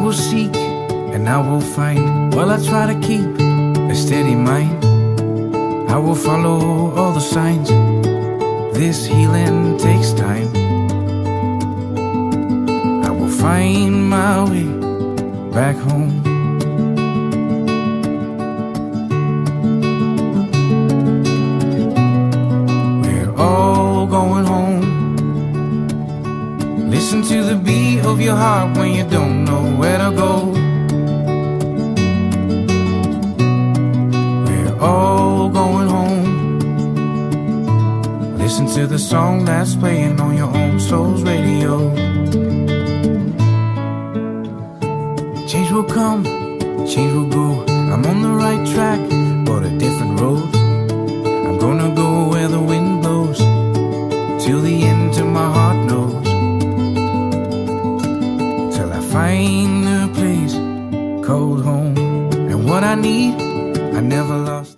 will seek and I will find, while I try to keep a steady mind. I will follow all the signs. This healing takes time. I will find my way back home. We're all going home. Listen to the beat of your heart when you don't know where to go. We're all going home. Listen to the song that's playing on your own soul's radio. Change will come, change will go. I'm on the right track, but a different road. I'm gonna go where the wind blows, till the end, till my heart knows. Till I find a place called home. And what I need, I never lost.